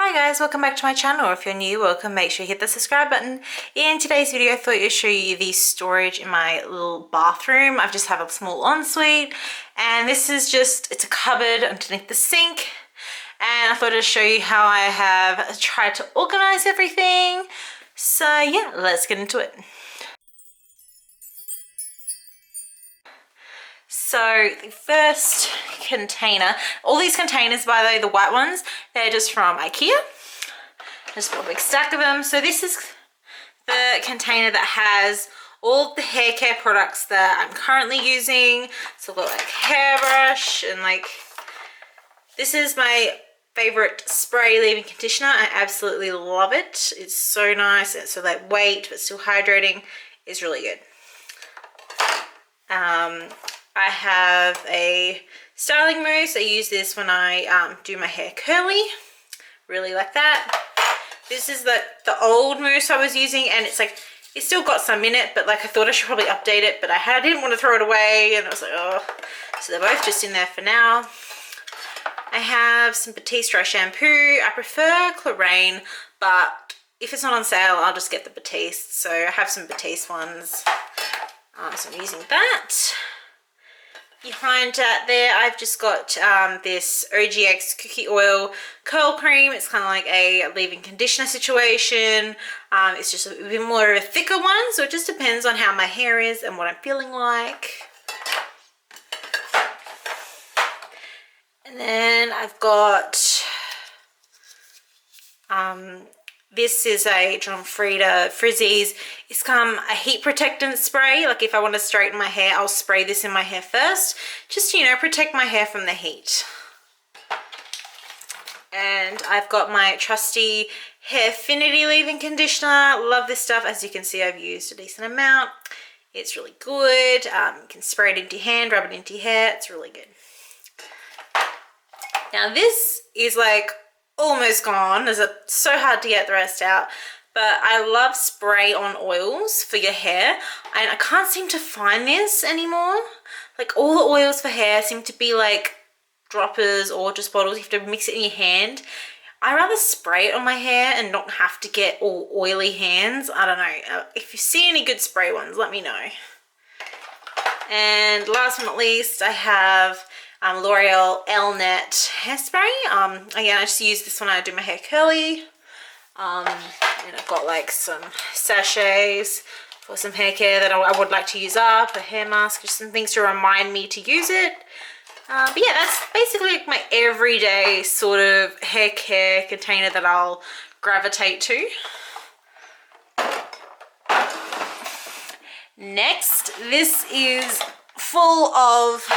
Hi guys, welcome back to my channel. If you're new, welcome. Make sure you hit the subscribe button. In today's video, I thought I'd show you the storage in my little bathroom. I just have a small ensuite, and this is it's a cupboard underneath the sink. And I thought I'd show you how I have tried to organize everything. So yeah, let's get into it. So the first container, all these containers, by the way, the white ones, they're just from IKEA. Just bought a big stack of them. So this is the container that has all of the hair care products that I'm currently using. So I've got like hairbrush and this is my favorite spray leave-in conditioner. I absolutely love it. It's so nice. It's so lightweight but still hydrating. It's really good. I have a styling mousse. I use this when I do my hair curly. Really like that. This is the old mousse I was using, and it's still got some in it, but I thought I should probably update it, but I didn't want to throw it away, and I was like, oh. So they're both just in there for now. I have some Beauties dry shampoo. I prefer Tyrrell, but if it's not on sale, I'll just get the Beauties. So I have some Beauties ones. So I'm using that. Behind that there, I've just got this OGX cookie oil curl cream. It's kind of like a leave-in conditioner situation. It's just a bit more of a thicker one, so it just depends on how my hair is and what I'm feeling like. And then I've got this is a John Frieda Frizzies. It's a heat protectant spray. If I want to straighten my hair, I'll spray this in my hair first, just to, protect my hair from the heat. And I've got my trusty Hairfinity leave-in conditioner. Love this stuff. As you can see, I've used a decent amount. It's really good. You can spray it into your hand, rub it into your hair. It's really good. Now this is almost gone. It's so hard to get the rest out, but I love spray on oils for your hair, and I can't seem to find this anymore. All the oils for hair seem to be droppers or just bottles. You have to mix it in your hand. I rather spray it on my hair and not have to get all oily hands. I don't know. If you see any good spray ones, let me know. And last but not least, I have L'Oreal L-Net hairspray. Again, I just use this when I do my hair curly. And I've got some sachets for some hair care that I would like to use up, a hair mask, just some things to remind me to use it. But yeah, that's basically my everyday sort of hair care container that I'll gravitate to. Next, this is full of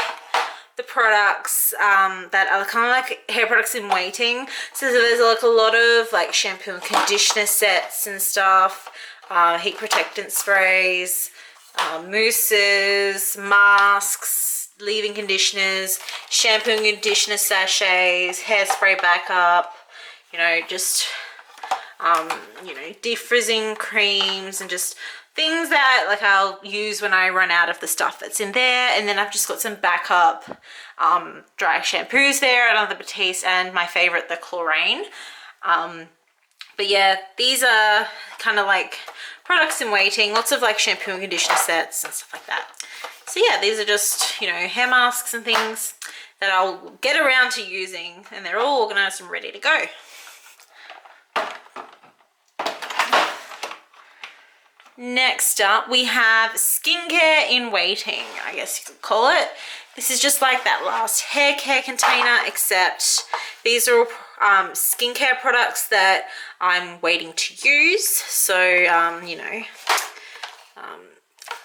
the products that are kind of hair products in waiting. So there's a lot of shampoo and conditioner sets and stuff, heat protectant sprays, mousses, masks, leave-in conditioners, shampoo and conditioner sachets, hairspray backup, just defrizzing creams, and just things that I'll use when I run out of the stuff that's in there. And then I've just got some backup dry shampoos there, another Batiste, and my favorite, the chlorine. But yeah, these are kind of products in waiting, lots of shampoo and conditioner sets and stuff like that. So yeah, these are just hair masks and things that I'll get around to using, and they're all organized and ready to go. Next up, we have skincare in waiting, I guess you could call it. This is just like that last hair care container, except these are all skincare products that I'm waiting to use. So,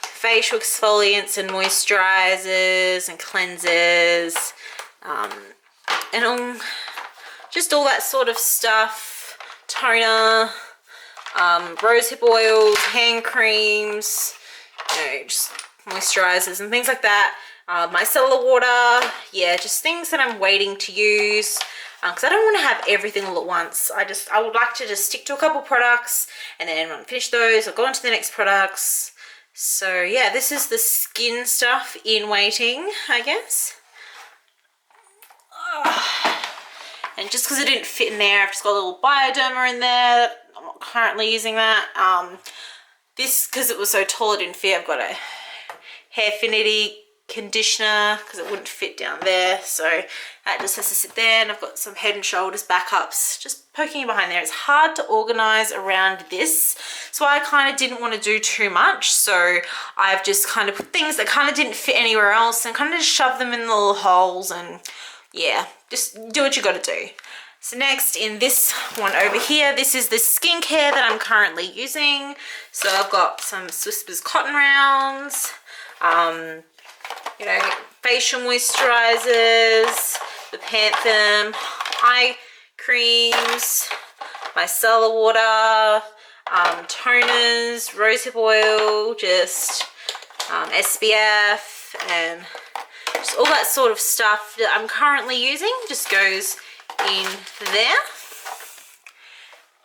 facial exfoliants and moisturizers and cleansers, and just all that sort of stuff. Toner, rosehip oils, hand creams, just moisturizers and things like that. Micellar water, yeah, just things that I'm waiting to use, because I don't want to have everything all at once. I would like to just stick to a couple products, and then when I finish those, I'll go on to the next products. So yeah, this is the skin stuff in waiting, I guess. And just because it didn't fit in there, I've just got a little Bioderma in there. I'm not currently using that. This, because it was so tall it didn't fit, I've got a Hairfinity conditioner because it wouldn't fit down there, so that just has to sit there. And I've got some Head and Shoulders backups just poking behind there. It's hard to organize around this, so I kind of didn't want to do too much, so I've just kind of put things that kind of didn't fit anywhere else and kind of just shove them in the little holes, and yeah, just do what you got to do. So next, in this one over here, this is the skincare that I'm currently using. So I've got some Swispers Cotton Rounds, you know, facial moisturizers, the Panthem eye creams, micellar water, toners, rosehip oil, just SPF, and just all that sort of stuff that I'm currently using just goes in there.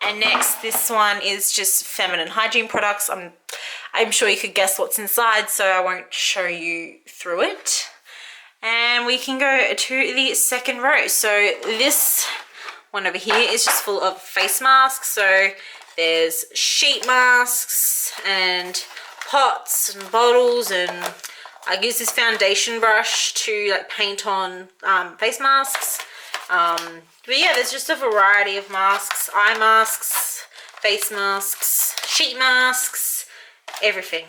And next, this one is just feminine hygiene products. I'm sure you could guess what's inside, so I won't show you through it. And we can go to the second row. So this one over here is just full of face masks. So there's sheet masks and pots and bottles, and I use this foundation brush to like paint on face masks. But yeah, there's just a variety of masks, eye masks, face masks, sheet masks, everything.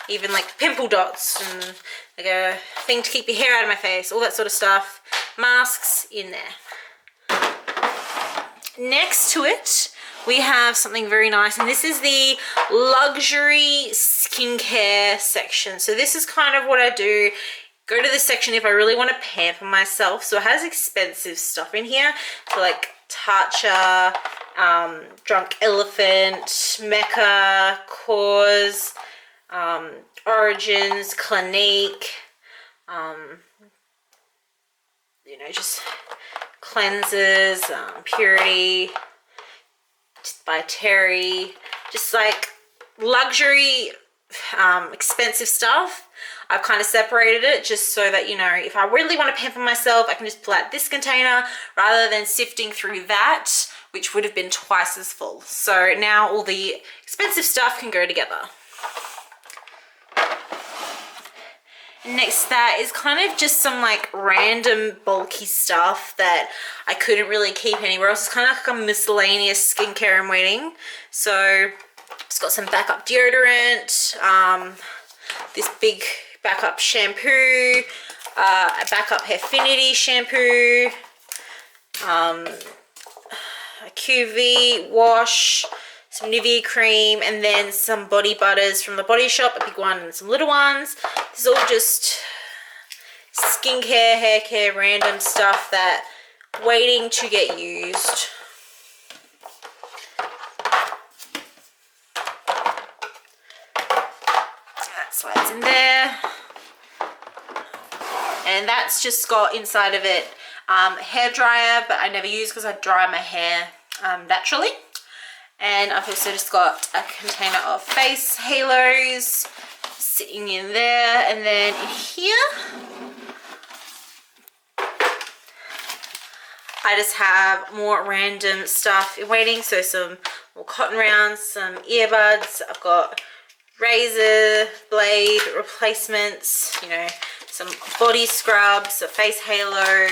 Even like pimple dots and like a thing to keep your hair out of my face, all that sort of stuff. Masks in there. Next to it, we have something very nice, and this is the luxury skincare section. So this is kind of what I do. Go to this section if I really want to pamper myself. So it has expensive stuff in here. So like Tatcha, Drunk Elephant, Mecca, Cause, Origins, Clinique, you know, just cleansers, Purity, just by Terry, just like luxury, expensive stuff. I've kind of separated it just so that, you know, if I really want to pamper myself, I can just pull out this container rather than sifting through that, which would have been twice as full. So now all the expensive stuff can go together. Next to that is kind of just some like random bulky stuff that I couldn't really keep anywhere else. It's kind of like a miscellaneous skincare I'm waiting. So it's got some backup deodorant, this big backup shampoo, a backup Hairfinity shampoo, a QV wash, some Nivea cream, and then some body butters from the Body Shop, a big one and some little ones. This is all just skincare, hair care, random stuff that waiting to get used. That slides in there. And that's just got inside of it hair dryer, but I never use because I dry my hair naturally. And I've also just got a container of face halos sitting in there, and then in here I just have more random stuff waiting. So some more cotton rounds, some earbuds, I've got razor blade replacements, you know, some body scrubs, a face halo,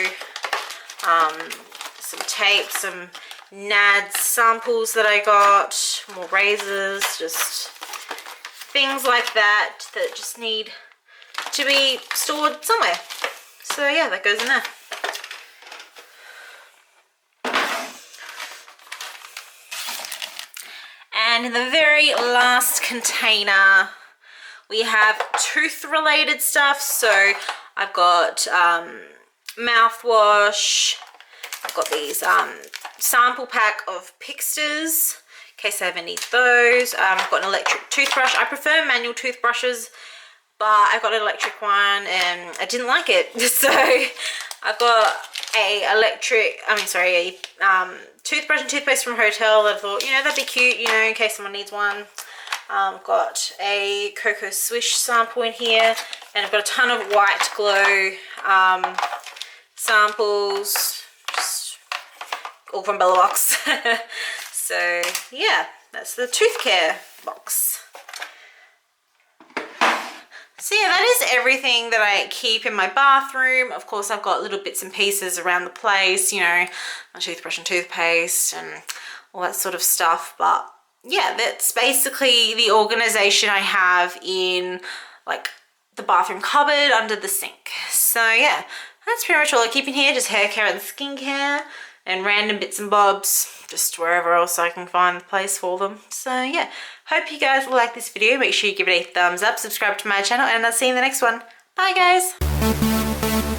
some tape, some NADS samples that I got, more razors, just things like that that just need to be stored somewhere. So yeah, that goes in there. And in the very last container, we have tooth related stuff. So I've got mouthwash, I've got these sample pack of Pixters in case I ever need those. I've got an electric toothbrush. I prefer manual toothbrushes, but I got an electric one and I didn't like it. So I've got a toothbrush and toothpaste from a hotel that I thought, you know, that'd be cute, you know, in case someone needs one. I've got a Cocoa Swish sample in here, and I've got a ton of White Glow samples, just all from Bella Box. So yeah, that's the tooth care box. So yeah, that is everything that I keep in my bathroom. Of course, I've got little bits and pieces around the place, you know, my toothbrush and toothpaste and all that sort of stuff. But yeah, that's basically the organization I have in like the bathroom cupboard under the sink. So yeah, that's pretty much all I keep in here, just hair care and skincare and random bits and bobs, just wherever else I can find the place for them. So yeah, hope you guys will like this video. Make sure you give it a thumbs up, subscribe to my channel, and I'll see you in the next one. Bye guys.